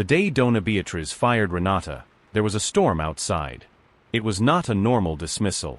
The day Dona Beatriz fired Renata, there was a storm outside. It was not a normal dismissal.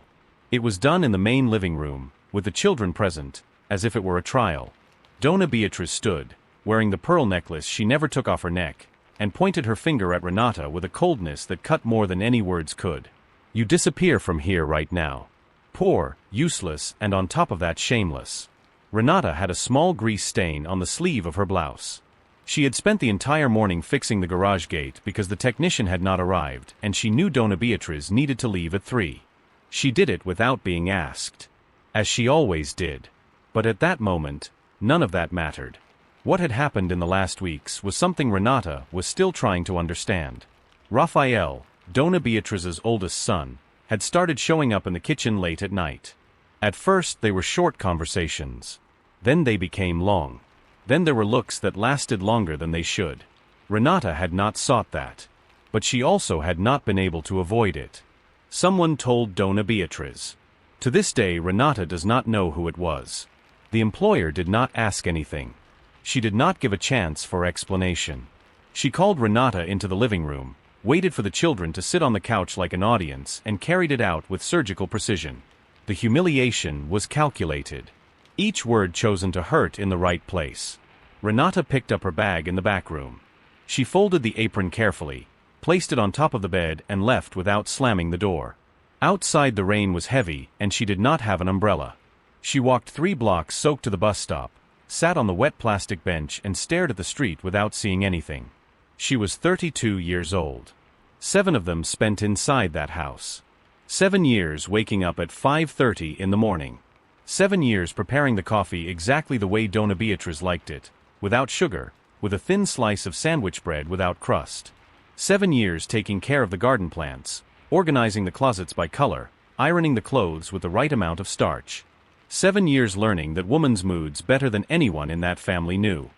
It was done in the main living room, with the children present, as if it were a trial. Dona Beatriz stood, wearing the pearl necklace she never took off her neck, and pointed her finger at Renata with a coldness that cut more than any words could. "You disappear from here right now. Poor, useless, and on top of that shameless." Renata had a small grease stain on the sleeve of her blouse. She had spent the entire morning fixing the garage gate because the technician had not arrived, and she knew Dona Beatriz needed to leave at 3. She did it without being asked. As she always did. But at that moment, none of that mattered. What had happened in the last weeks was something Renata was still trying to understand. Rafael, Dona Beatriz's oldest son, had started showing up in the kitchen late at night. At first they were short conversations. Then they became long. Then there were looks that lasted longer than they should. Renata had not sought that. But she also had not been able to avoid it. Someone told Dona Beatriz. To this day Renata does not know who it was. The employer did not ask anything. She did not give a chance for explanation. She called Renata into the living room, waited for the children to sit on the couch like an audience, and carried it out with surgical precision. The humiliation was calculated. Each word chosen to hurt in the right place. Renata picked up her bag in the back room. She folded the apron carefully, placed it on top of the bed, and left without slamming the door. Outside the rain was heavy, and she did not have an umbrella. She walked 3 blocks soaked to the bus stop, sat on the wet plastic bench, and stared at the street without seeing anything. She was 32 years old. 7 of them spent inside that house. 7 years waking up at 5:30 in the morning. 7 years preparing the coffee exactly the way Dona Beatriz liked it, without sugar, with a thin slice of sandwich bread without crust. 7 years taking care of the garden plants, organizing the closets by color, ironing the clothes with the right amount of starch. 7 years learning that woman's moods better than anyone in that family knew.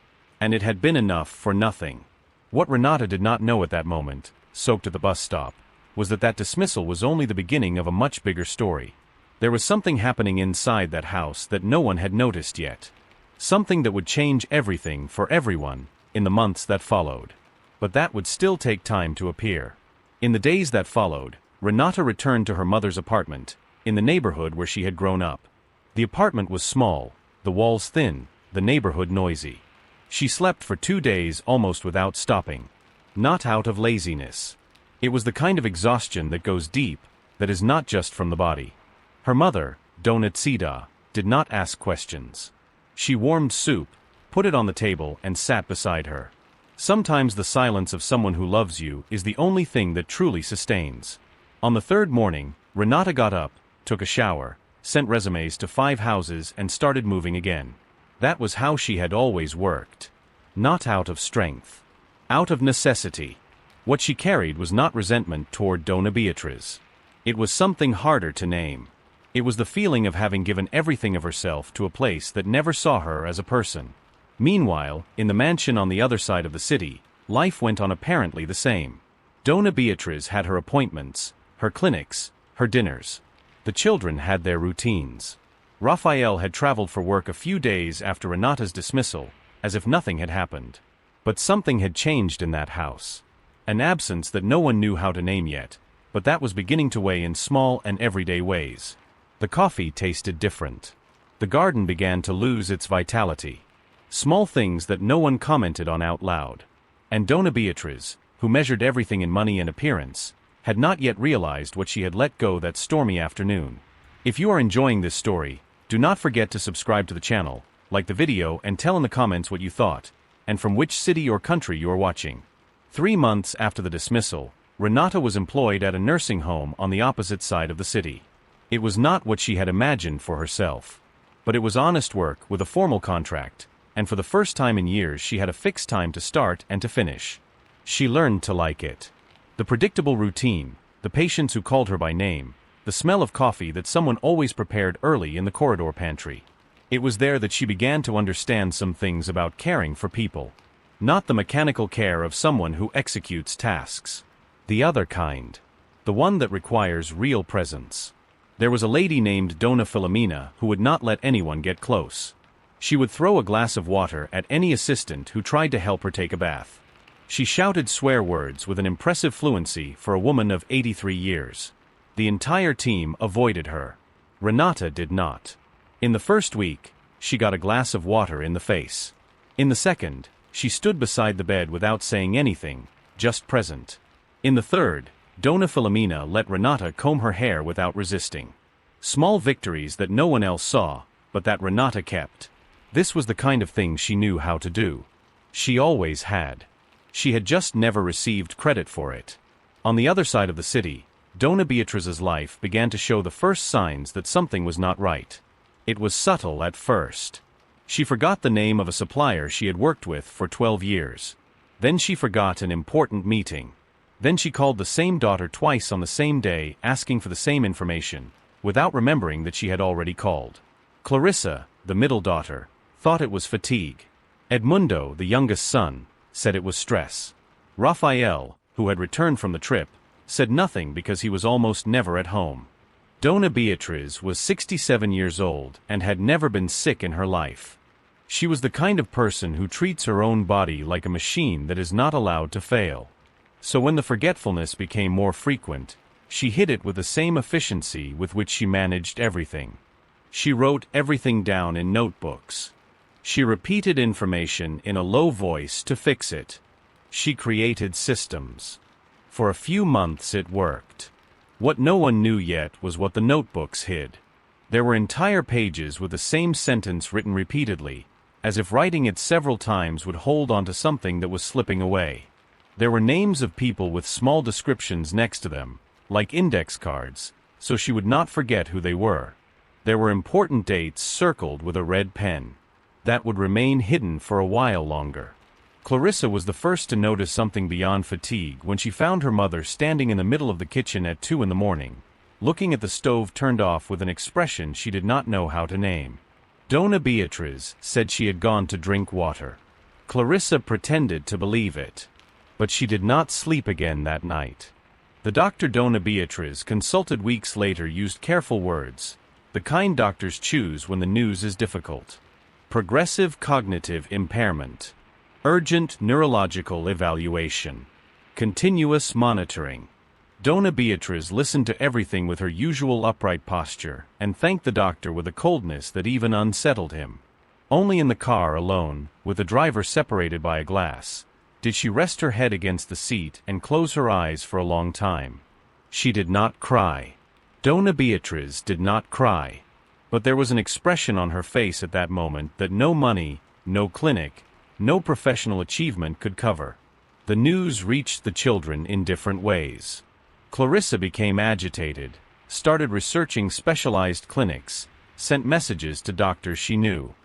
And it had been enough for nothing. What Renata did not know at that moment, soaked at the bus stop, was that dismissal was only the beginning of a much bigger story. There was something happening inside that house that no one had noticed yet. Something that would change everything for everyone in the months that followed. But that would still take time to appear. In the days that followed, Renata returned to her mother's apartment, in the neighborhood where she had grown up. The apartment was small, the walls thin, the neighborhood noisy. She slept for 2 days almost without stopping. Not out of laziness. It was the kind of exhaustion that goes deep, that is not just from the body. Her mother, Dona Tsida, did not ask questions. She warmed soup, put it on the table, and sat beside her. Sometimes the silence of someone who loves you is the only thing that truly sustains. On the 3rd morning, Renata got up, took a shower, sent resumes to 5 houses, and started moving again. That was how she had always worked. Not out of strength. Out of necessity. What she carried was not resentment toward Dona Beatriz. It was something harder to name. It was the feeling of having given everything of herself to a place that never saw her as a person. Meanwhile, in the mansion on the other side of the city, life went on apparently the same. Dona Beatriz had her appointments, her clinics, her dinners. The children had their routines. Rafael had traveled for work a few days after Renata's dismissal, as if nothing had happened. But something had changed in that house. An absence that no one knew how to name yet, but that was beginning to weigh in small and everyday ways. The coffee tasted different. The garden began to lose its vitality. Small things that no one commented on out loud. And Dona Beatriz, who measured everything in money and appearance, had not yet realized what she had let go that stormy afternoon. If you are enjoying this story, do not forget to subscribe to the channel, like the video, and tell in the comments what you thought, and from which city or country you are watching. 3 months after the dismissal, Renata was employed at a nursing home on the opposite side of the city. It was not what she had imagined for herself. But it was honest work with a formal contract, and for the first time in years she had a fixed time to start and to finish. She learned to like it. The predictable routine, the patients who called her by name, the smell of coffee that someone always prepared early in the corridor pantry. It was there that she began to understand some things about caring for people. Not the mechanical care of someone who executes tasks. The other kind. The one that requires real presence. There was a lady named Dona Filomena who would not let anyone get close. She would throw a glass of water at any assistant who tried to help her take a bath. She shouted swear words with an impressive fluency for a woman of 83 years. The entire team avoided her. Renata did not. In the first week, she got a glass of water in the face. In the second, she stood beside the bed without saying anything, just present. In the third, Donna Filomena let Renata comb her hair without resisting. Small victories that no one else saw, but that Renata kept. This was the kind of thing she knew how to do. She always had. She had just never received credit for it. On the other side of the city, Donna Beatrice's life began to show the first signs that something was not right. It was subtle at first. She forgot the name of a supplier she had worked with for 12 years. Then she forgot an important meeting. Then she called the same daughter twice on the same day asking for the same information, without remembering that she had already called. Clarissa, the middle daughter, thought it was fatigue. Edmundo, the youngest son, said it was stress. Raphael, who had returned from the trip, said nothing because he was almost never at home. Donna Beatrice was 67 years old and had never been sick in her life. She was the kind of person who treats her own body like a machine that is not allowed to fail. So when the forgetfulness became more frequent, she hid it with the same efficiency with which she managed everything. She wrote everything down in notebooks. She repeated information in a low voice to fix it. She created systems. For a few months it worked. What no one knew yet was what the notebooks hid. There were entire pages with the same sentence written repeatedly, as if writing it several times would hold onto something that was slipping away. There were names of people with small descriptions next to them, like index cards, so she would not forget who they were. There were important dates circled with a red pen. That would remain hidden for a while longer. Clarissa was the first to notice something beyond fatigue when she found her mother standing in the middle of the kitchen at 2 in the morning, looking at the stove turned off with an expression she did not know how to name. Donna Beatrice said she had gone to drink water. Clarissa pretended to believe it. But she did not sleep again that night. The doctor Donna Beatrice consulted weeks later used careful words, the kind doctors choose when the news is difficult. Progressive cognitive impairment. Urgent neurological evaluation. Continuous monitoring. Donna Beatrice listened to everything with her usual upright posture and thanked the doctor with a coldness that even unsettled him. Only in the car alone, with the driver separated by a glass, did she rest her head against the seat and close her eyes for a long time. She did not cry. Donna Beatrice did not cry. But there was an expression on her face at that moment that no money, no clinic, no professional achievement could cover. The news reached the children in different ways. Clarissa became agitated, started researching specialized clinics, sent messages to doctors she knew.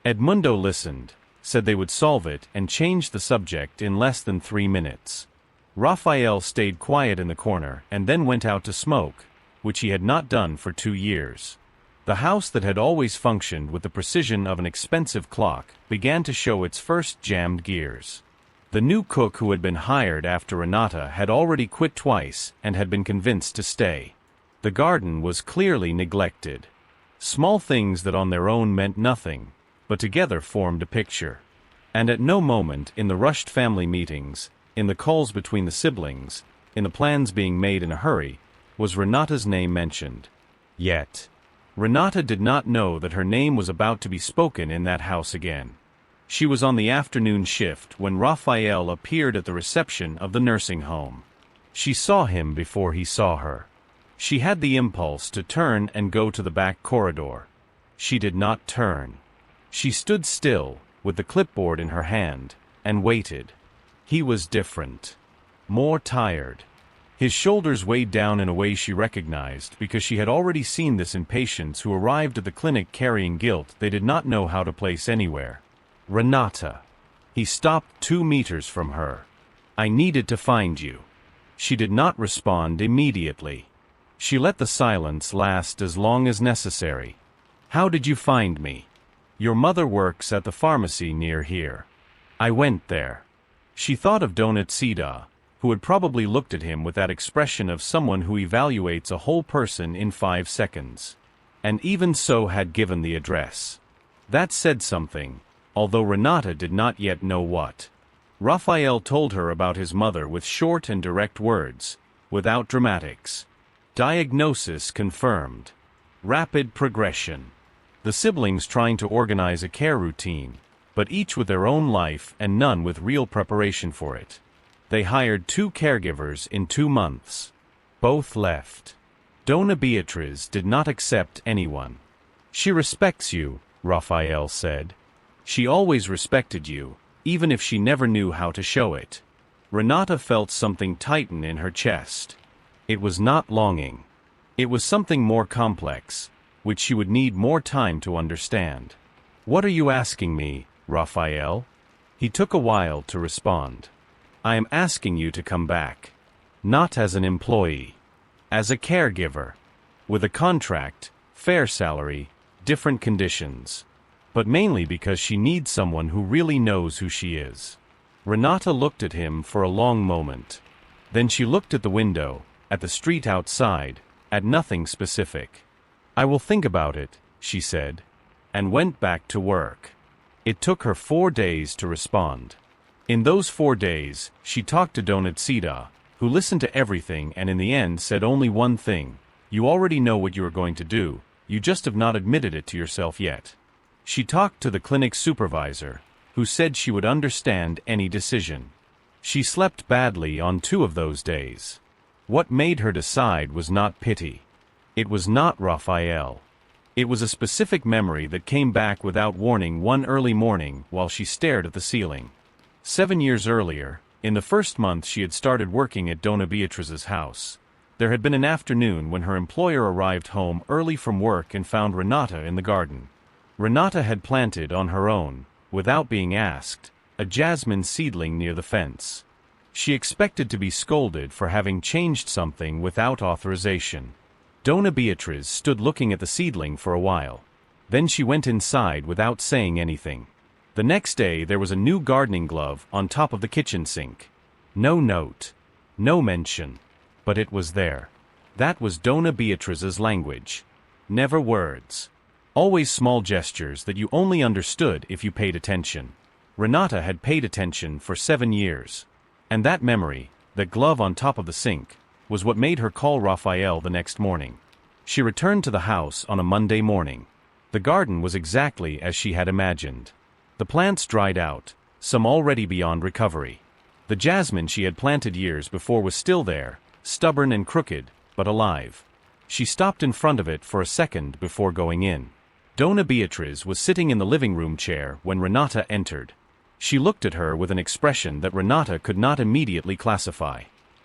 Edmundo listened, said they would solve it and changed the subject in less than 3 minutes. Raphael stayed quiet in the corner and then went out to smoke, which he had not done for 2 years. The house that had always functioned with the precision of an expensive clock began to show its first jammed gears. The new cook who had been hired after Renata had already quit twice and had been convinced to stay. The garden was clearly neglected. Small things that on their own meant nothing, but together formed a picture. And at no moment in the rushed family meetings, in the calls between the siblings, in the plans being made in a hurry, was Renata's name mentioned. Yet, Renata did not know that her name was about to be spoken in that house again. She was on the afternoon shift when Raphael appeared at the reception of the nursing home. She saw him before he saw her. She had the impulse to turn and go to the back corridor. She did not turn. She stood still, with the clipboard in her hand, and waited. He was different. More tired. His shoulders weighed down in a way she recognized because she had already seen this in patients who arrived at the clinic carrying guilt they did not know how to place anywhere. Renata. He stopped 2 meters from her. I needed to find you. She did not respond immediately. She let the silence last as long as necessary. How did you find me? Your mother works at the pharmacy near here. I went there. She thought of Donatida, who had probably looked at him with that expression of someone who evaluates a whole person in 5 seconds. And even so had given the address. That said something, although Renata did not yet know what. Raphael told her about his mother with short and direct words, without dramatics. Diagnosis confirmed. Rapid progression. The siblings trying to organize a care routine, but each with their own life and none with real preparation for it. They hired 2 caregivers in 2 months. Both left. Dona Beatriz did not accept anyone. She respects you, Raphael said. She always respected you, even if she never knew how to show it. Renata felt something tighten in her chest. It was not longing. It was something more complex, which she would need more time to understand. What are you asking me, Raphael? He took a while to respond. I am asking you to come back. Not as an employee. As a caregiver. With a contract, fair salary, different conditions. But mainly because she needs someone who really knows who she is. Renata looked at him for a long moment. Then she looked at the window, at the street outside, at nothing specific. I will think about it, she said, and went back to work. It took her 4 days to respond. In those 4 days, she talked to Donatcita, who listened to everything and in the end said only one thing: you already know what you are going to do, you just have not admitted it to yourself yet. She talked to the clinic supervisor, who said she would understand any decision. She slept badly on 2 of those days. What made her decide was not pity. It was not Raphael. It was a specific memory that came back without warning one early morning while she stared at the ceiling. 7 years earlier, in the first month she had started working at Dona Beatriz's house, there had been an afternoon when her employer arrived home early from work and found Renata in the garden. Renata had planted on her own, without being asked, a jasmine seedling near the fence. She expected to be scolded for having changed something without authorization. Dona Beatriz stood looking at the seedling for a while. Then she went inside without saying anything. The next day there was a new gardening glove on top of the kitchen sink. No note. No mention. But it was there. That was Dona Beatriz's language. Never words. Always small gestures that you only understood if you paid attention. Renata had paid attention for 7 years. And that memory, that glove on top of the sink, was what made her call Raphael the next morning. She returned to the house on a Monday morning. The garden was exactly as she had imagined. The plants dried out, some already beyond recovery. The jasmine she had planted years before was still there, stubborn and crooked, but alive. She stopped in front of it for a second before going in. Dona Beatriz was sitting in the living room chair when Renata entered. She looked at her with an expression that Renata could not immediately classify.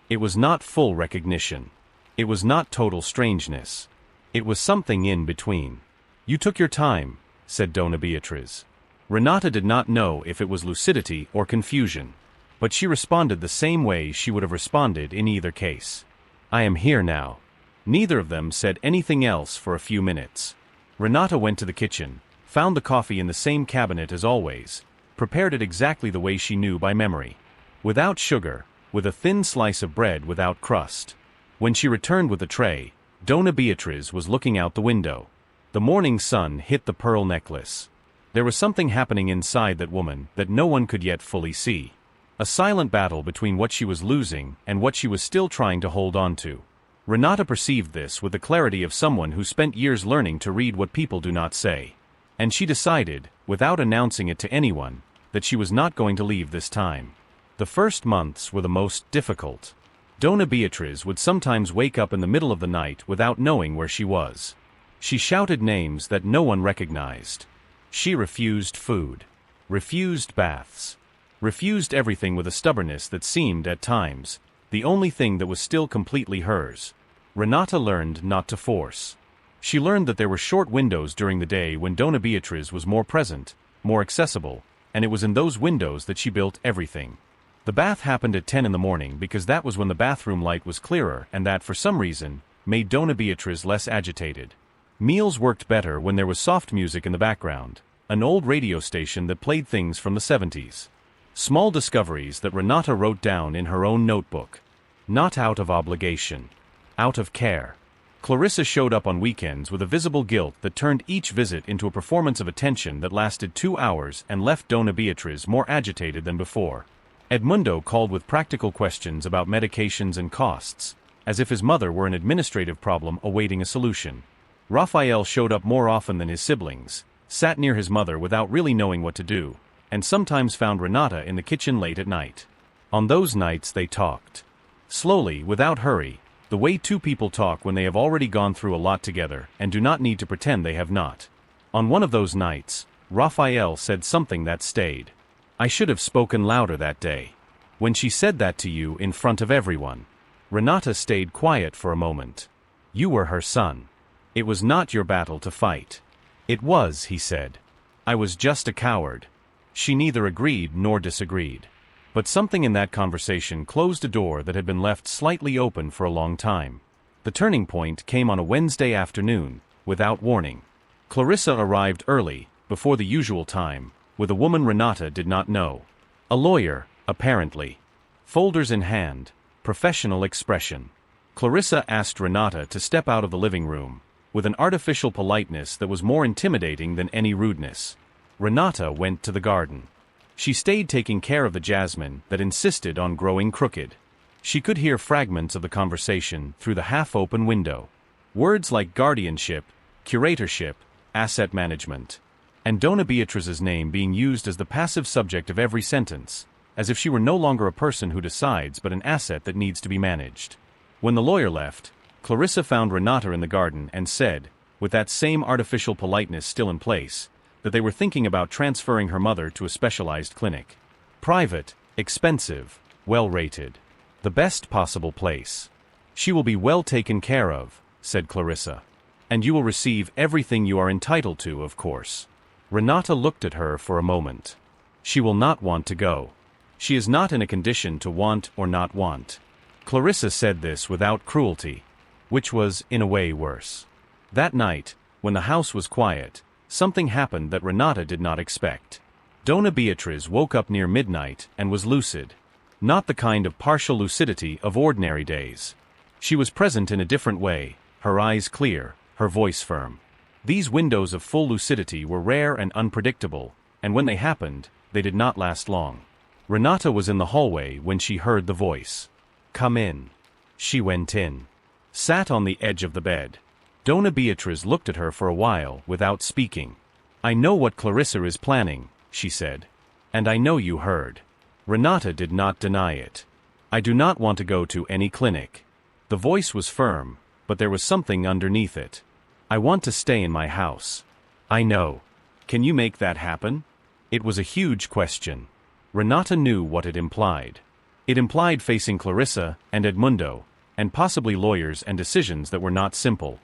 It was not full recognition. It was not total strangeness. It was something in between. You took your time, said Dona Beatriz. Renata did not know if it was lucidity or confusion, but she responded the same way she would have responded in either case. I am here now. Neither of them said anything else for a few minutes. Renata went to the kitchen, found the coffee in the same cabinet as always, prepared it exactly the way she knew by memory. Without sugar, with a thin slice of bread without crust. When she returned with the tray, Dona Beatriz was looking out the window. The morning sun hit the pearl necklace. There was something happening inside that woman that no one could yet fully see. A silent battle between what she was losing and what she was still trying to hold on to. Renata perceived this with the clarity of someone who spent years learning to read what people do not say. And she decided, without announcing it to anyone, that she was not going to leave this time. The first months were the most difficult. Dona Beatriz would sometimes wake up in the middle of the night without knowing where she was. She shouted names that no one recognized. She refused food. Refused baths. Refused everything with a stubbornness that seemed, at times, the only thing that was still completely hers. Renata learned not to force. She learned that there were short windows during the day when Dona Beatriz was more present, more accessible, and it was in those windows that she built everything. The bath happened at 10 in the morning because that was when the bathroom light was clearer and that, for some reason, made Dona Beatriz less agitated. Meals worked better when there was soft music in the background, an old radio station that played things from the 70s. Small discoveries that Renata wrote down in her own notebook. Not out of obligation. Out of care. Clarissa showed up on weekends with a visible guilt that turned each visit into a performance of attention that lasted 2 hours and left Dona Beatriz more agitated than before. Edmundo called with practical questions about medications and costs, as if his mother were an administrative problem awaiting a solution. Raphael showed up more often than his siblings, sat near his mother without really knowing what to do, and sometimes found Renata in the kitchen late at night. On those nights they talked. Slowly, without hurry, the way two people talk when they have already gone through a lot together and do not need to pretend they have not. On one of those nights, Raphael said something that stayed. "I should have spoken louder that day. When she said that to you in front of everyone." Renata stayed quiet for a moment. "You were her son. It was not your battle to fight." "It was," he said. "I was just a coward." She neither agreed nor disagreed. But something in that conversation closed a door that had been left slightly open for a long time. The turning point came on a Wednesday afternoon, without warning. Clarissa arrived early, before the usual time, with a woman Renata did not know. A lawyer, apparently. Folders in hand, professional expression. Clarissa asked Renata to step out of the living room, with an artificial politeness that was more intimidating than any rudeness. Renata went to the garden. She stayed taking care of the jasmine that insisted on growing crooked. She could hear fragments of the conversation through the half-open window. Words like guardianship, curatorship, asset management, and Dona Beatrice's name being used as the passive subject of every sentence, as if she were no longer a person who decides but an asset that needs to be managed. When the lawyer left, Clarissa found Renata in the garden and said, with that same artificial politeness still in place, that they were thinking about transferring her mother to a specialized clinic. Private, expensive, well-rated. The best possible place. "She will be well taken care of," said Clarissa. "And you will receive everything you are entitled to, of course." Renata looked at her for a moment. "She will not want to go. She is not in a condition to want or not want." Clarissa said this without cruelty, which was, in a way, worse. That night, when the house was quiet, something happened that Renata did not expect. Dona Beatriz woke up near midnight and was lucid. Not the kind of partial lucidity of ordinary days. She was present in a different way, her eyes clear, her voice firm. These windows of full lucidity were rare and unpredictable, and when they happened, they did not last long. Renata was in the hallway when she heard the voice. "Come in." She went in. Sat on the edge of the bed. Dona Beatriz looked at her for a while without speaking. "I know what Clarissa is planning," she said. "And I know you heard." Renata did not deny it. "I do not want to go to any clinic." The voice was firm, but there was something underneath it. "I want to stay in my house." "I know. Can you make that happen?" It was a huge question. Renata knew what it implied. It implied facing Clarissa and Edmundo, and possibly lawyers and decisions that were not simple.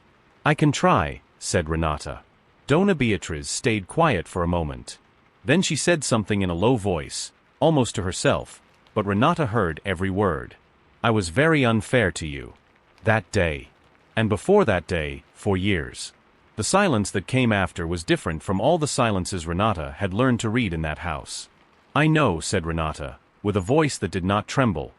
"I can try," said Renata. Dona Beatriz stayed quiet for a moment. Then she said something in a low voice, almost to herself, but Renata heard every word. "I was very unfair to you. That day. And before that day, for years." The silence that came after was different from all the silences Renata had learned to read in that house. "I know," said Renata, with a voice that did not tremble.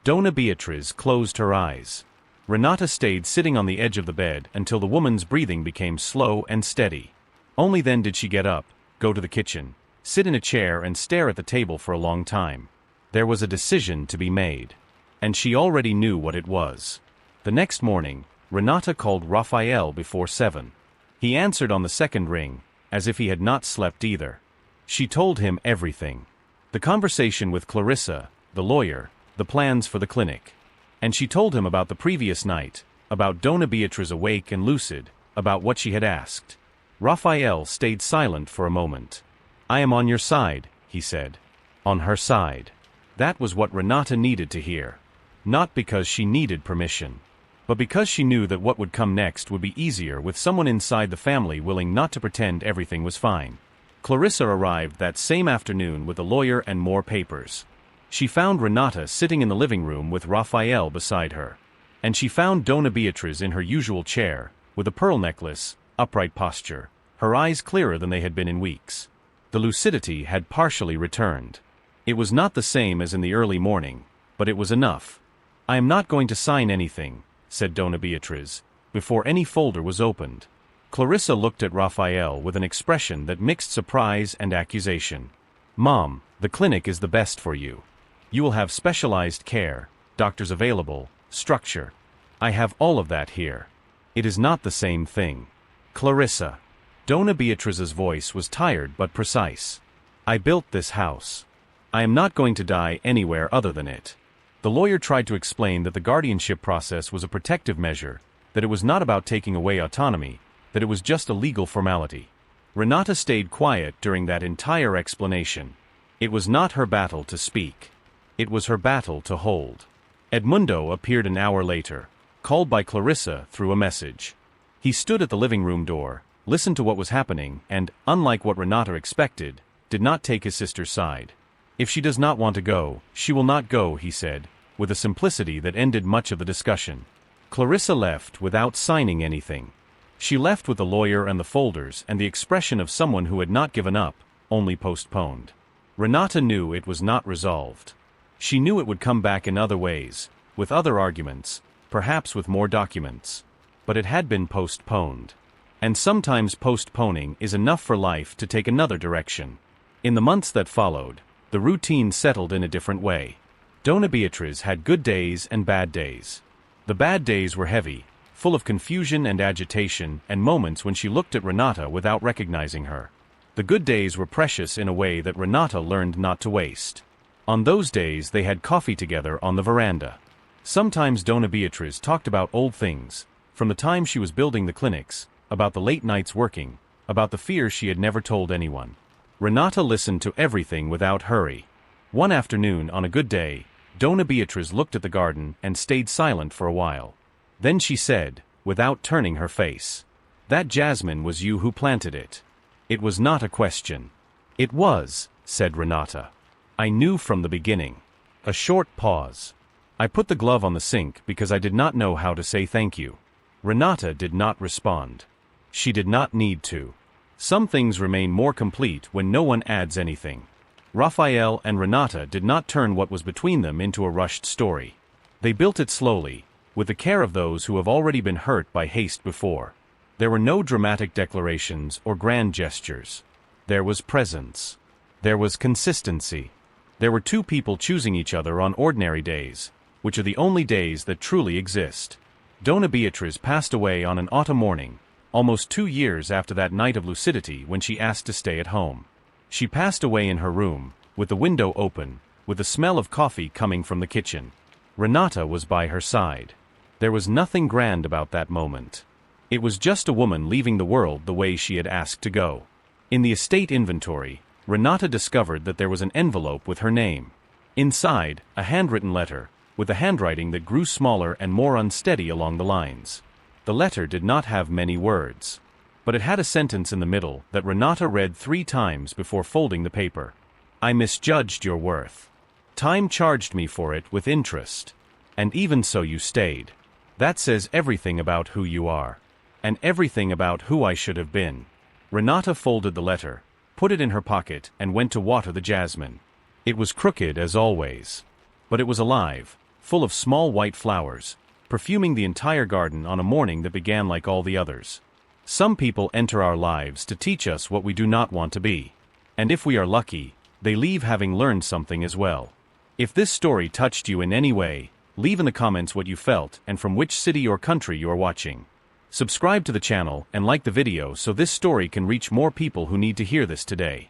Dona Beatriz closed her eyes. Renata stayed sitting on the edge of the bed until the woman's breathing became slow and steady. Only then did she get up, go to the kitchen, sit in a chair and stare at the table for a long time. There was a decision to be made. And she already knew what it was. The next morning, Renata called Raphael before 7. He answered on the second ring, as if he had not slept either. She told him everything. The conversation with Clarissa, the lawyer, the plans for the clinic. And she told him about the previous night, about Dona Beatriz awake and lucid, about what she had asked. Raphael stayed silent for a moment. "I am on your side," he said. On her side. That was what Renata needed to hear. Not because she needed permission, but because she knew that what would come next would be easier with someone inside the family willing not to pretend everything was fine. Clarissa arrived that same afternoon with the lawyer and more papers. She found Renata sitting in the living room with Raphael beside her. And she found Dona Beatriz in her usual chair, with a pearl necklace, upright posture, her eyes clearer than they had been in weeks. The lucidity had partially returned. It was not the same as in the early morning, but it was enough. "I am not going to sign anything," said Dona Beatriz, before any folder was opened. Clarissa looked at Raphael with an expression that mixed surprise and accusation. "Mom, the clinic is the best for you. You will have specialized care, doctors available, structure. I have all of that here. It is not the same thing. Clarissa. Dona Beatrice's voice was tired but precise. I built this house. I am not going to die anywhere other than it. The lawyer tried to explain that the guardianship process was a protective measure, that it was not about taking away autonomy, that it was just a legal formality. Renata stayed quiet during that entire explanation. It was not her battle to speak. It was her battle to hold. Edmundo appeared an hour later, called by Clarissa through a message. He stood at the living room door, listened to what was happening, and, unlike what Renata expected, did not take his sister's side. If she does not want to go, she will not go, he said, with a simplicity that ended much of the discussion. Clarissa left without signing anything. She left with the lawyer and the folders and the expression of someone who had not given up, only postponed. Renata knew it was not resolved. She knew it would come back in other ways, with other arguments, perhaps with more documents. But it had been postponed. And sometimes postponing is enough for life to take another direction. In the months that followed, the routine settled in a different way. Dona Beatriz had good days and bad days. The bad days were heavy, full of confusion and agitation, and moments when she looked at Renata without recognizing her. The good days were precious in a way that Renata learned not to waste. On those days they had coffee together on the veranda. Sometimes Dona Beatriz talked about old things, from the time she was building the clinics, about the late nights working, about the fears she had never told anyone. Renata listened to everything without hurry. One afternoon, on a good day, Dona Beatriz looked at the garden and stayed silent for a while. Then she said, without turning her face, "That jasmine was you who planted it." It was not a question. "It was," said Renata. "I knew from the beginning." A short pause. "I put the glove on the sink because I did not know how to say thank you." Renata did not respond. She did not need to. Some things remain more complete when no one adds anything. Raphael and Renata did not turn what was between them into a rushed story. They built it slowly, with the care of those who have already been hurt by haste before. There were no dramatic declarations or grand gestures. There was presence. There was consistency. There were two people choosing each other on ordinary days, which are the only days that truly exist. Dona Beatriz passed away on an autumn morning, almost 2 years after that night of lucidity when she asked to stay at home. She passed away in her room, with the window open, with the smell of coffee coming from the kitchen. Renata was by her side. There was nothing grand about that moment. It was just a woman leaving the world the way she had asked to go. In the estate inventory, Renata discovered that there was an envelope with her name. Inside, a handwritten letter, with a handwriting that grew smaller and more unsteady along the lines. The letter did not have many words, but it had a sentence in the middle that Renata read 3 times before folding the paper. "I misjudged your worth. Time charged me for it with interest. And even so you stayed. That says everything about who you are. And everything about who I should have been." Renata folded the letter, put it in her pocket, and went to water the jasmine. It was crooked as always. But it was alive, full of small white flowers, perfuming the entire garden on a morning that began like all the others. Some people enter our lives to teach us what we do not want to be. And if we are lucky, they leave having learned something as well. If this story touched you in any way, leave in the comments what you felt and from which city or country you are watching. Subscribe to the channel and like the video so this story can reach more people who need to hear this today.